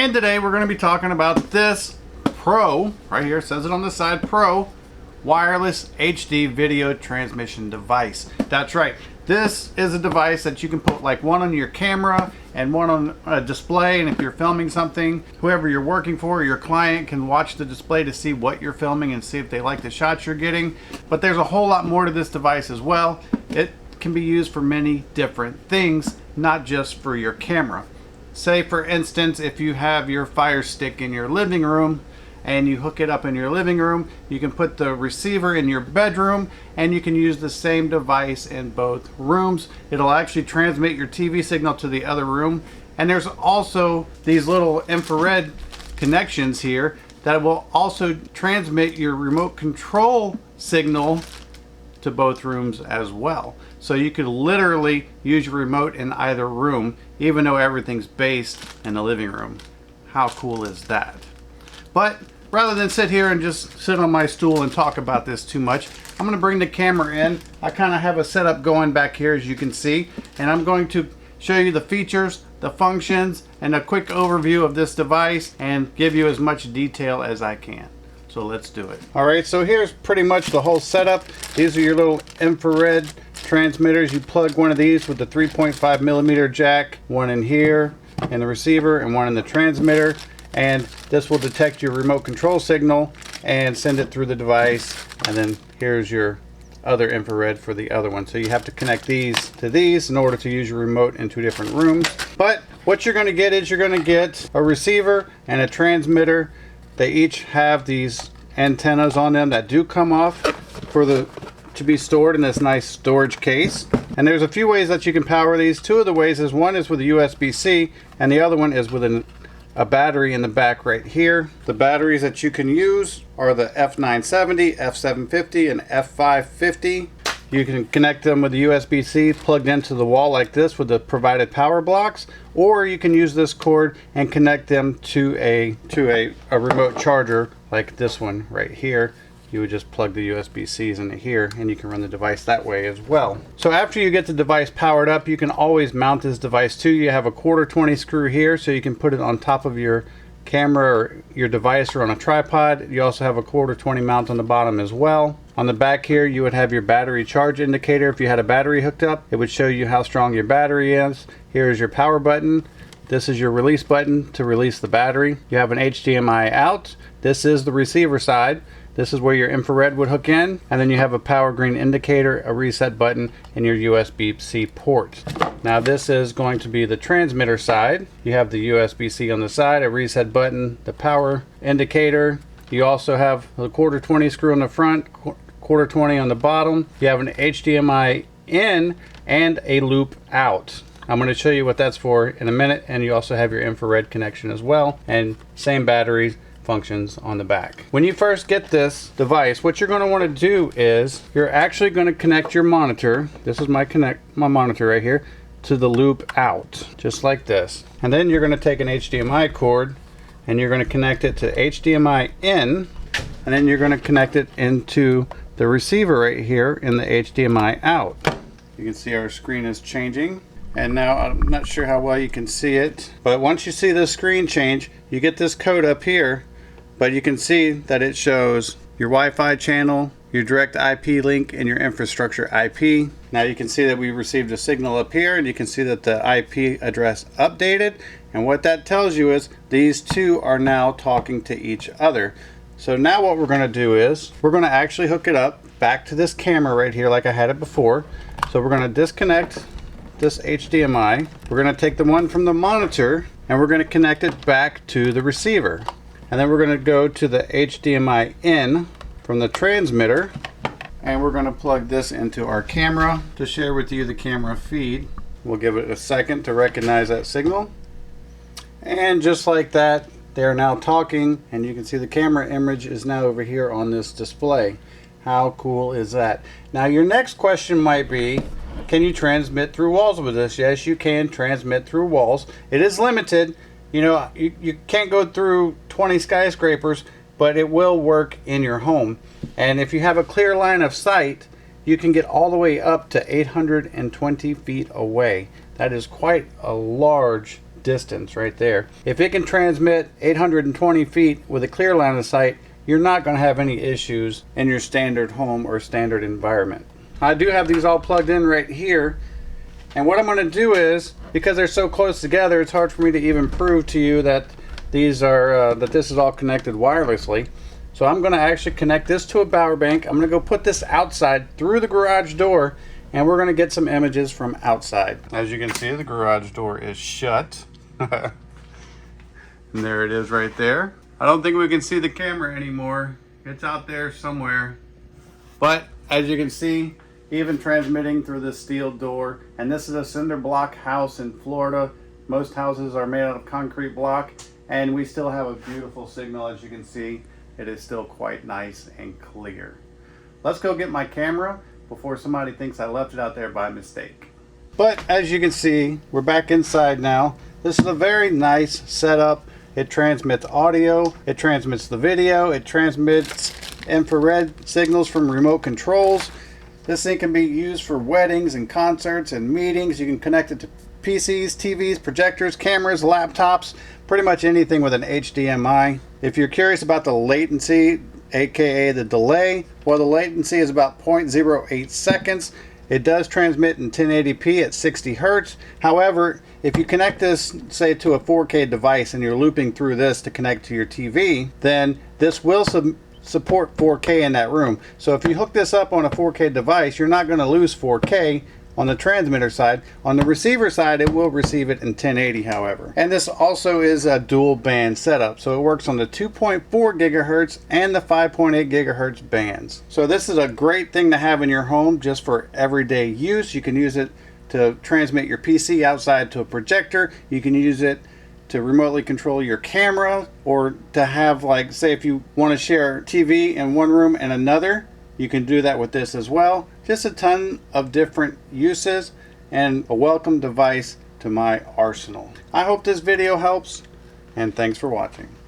And today we're going to be talking about this Pro, right here, it says it on the side, Pro wireless HD video transmission device. That's right. This is a device that you can put like one on your camera and one on a display, and if you're filming something, whoever you're working for, your client can watch the display to see what you're filming and see if they like the shots you're getting. But there's a whole lot more to this device as well. It can be used for many different things, not just for your camera. Say for instance, if you have your Fire Stick in your living room and you hook it up in your living room, you can put the receiver in your bedroom and you can use the same device in both rooms. It'll actually transmit your TV signal to the other room. And there's also these little infrared connections here that will also transmit your remote control signal to both rooms as well. So you could literally use your remote in either room, even though everything's based in the living room. How cool is that? But rather than sit here and just sit on my stool and talk about this too much, I'm going to bring the camera in. I kind of have a setup going back here, as you can see, and I'm going to show you the features, the functions, and a quick overview of this device and give you as much detail as I can. So let's do it. All right, so here's pretty much the whole setup. These are your little infrared transmitters. You plug one of these with the 3.5 millimeter jack, one in here in the receiver and one in the transmitter, and this will detect your remote control signal and send it through the device. And then here's your other infrared for the other one. So you have to connect these to these in order to use your remote in two different rooms. But what you're going to get is you're going to get a receiver and a transmitter. They each have these antennas on them that do come off to be stored in this nice storage case. And there's a few ways that you can power these. Two of the ways is one is with a USB-C and the other one is with a battery in the back right here. The batteries that you can use are the F970, F750, and F550. You can connect them with the USB-C plugged into the wall like this with the provided power blocks, or you can use this cord and connect them to a remote charger like this one right here. You would just plug the USB-Cs into here and you can run the device that way as well. So after you get the device powered up, you can always mount this device too. You have a 1/4 screw here so you can put it on top of your camera or your device or on a tripod. You also have a 1/4 mount on the bottom as well. On the back here you would have your battery charge indicator. If you had a battery hooked up, it would show you how strong your battery is. Here is your power button. This is your release button to release the battery. You have an HDMI out. This is the receiver side. This is where your infrared would hook in, and then you have a power green indicator, a reset button, and your USB-C port. Now this is going to be the transmitter side. You have the USB-C on the side, a reset button, the power indicator. You also have the 1/4 screw on the front, 1/4 on the bottom. You have an HDMI in and a loop out. I'm going to show you what that's for in a minute, and you also have your infrared connection as well, and same batteries functions on the back. When you first get this device, what you're going to want to do is you're actually going to connect your monitor. This is my monitor right here, to the loop out, just like this. And then you're going to take an HDMI cord and you're going to connect it to HDMI in, and then you're going to connect it into the receiver right here in the HDMI out. You can see our screen is changing. And now I'm not sure how well you can see it, but once you see the screen change, you get this code up here, but you can see that it shows your Wi-Fi channel, your direct IP link, and your infrastructure IP. Now you can see that we received a signal up here, and you can see that the IP address updated. And what that tells you is these two are now talking to each other. So now what we're going to do is we're going to actually hook it up back to this camera right here like I had it before. So we're going to disconnect this HDMI. We're going to take the one from the monitor and we're going to connect it back to the receiver. And then we're going to go to the HDMI in from the transmitter, and we're going to plug this into our camera to share with you the camera feed. We'll give it a second to recognize that signal. And just like that, they're now talking, and you can see the camera image is now over here on this display. How cool is that? Now your next question might be, can you transmit through walls with this? Yes, you can transmit through walls. It is limited. You know, you can't go through 20 skyscrapers, but it will work in your home. And if you have a clear line of sight, you can get all the way up to 820 feet away. That is quite a large distance right there. If it can transmit 820 feet with a clear line of sight, you're not going to have any issues in your standard home or standard environment. I do have these all plugged in right here, and what I'm going to do is, because they're so close together, it's hard for me to even prove to you that these are that this is all connected wirelessly. So I'm going to actually connect this to a power bank. I'm going to go put this outside through the garage door, and we're going to get some images from outside. As you can see, the garage door is shut. And there it is right there. I don't think we can see the camera anymore. It's out there somewhere. But as you can see, even transmitting through this steel door, and this is a cinder block house in Florida. Most houses are made out of concrete block, and we still have a beautiful signal. As you can see, it is still quite nice and clear. Let's go get my camera before somebody thinks I left it out there by mistake. But as you can see, we're back inside now. This is a very nice setup. It transmits audio, it transmits the video, it transmits infrared signals from remote controls. This thing can be used for weddings and concerts and meetings. You can connect it to PCs, TVs, projectors, cameras, laptops, pretty much anything with an HDMI. If you're curious about the latency, aka the delay, well, the latency is about 0.08 seconds. It does transmit in 1080p at 60 hertz. However, if you connect this, say, to a 4K device and you're looping through this to connect to your TV, then this will support 4K in that room. So if you hook this up on a 4K device, you're not going to lose 4K on the transmitter side. On the receiver side, it will receive it in 1080, however. And this also is a dual band setup, so it works on the 2.4 gigahertz and the 5.8 gigahertz bands. So this is a great thing to have in your home just for everyday use. You can use it to transmit your PC outside to a projector. You can use it to remotely control your camera, or to have, like, say, if you want to share TV in one room and another, you can do that with this as well. Just a ton of different uses and a welcome device to my arsenal. I hope this video helps, and thanks for watching.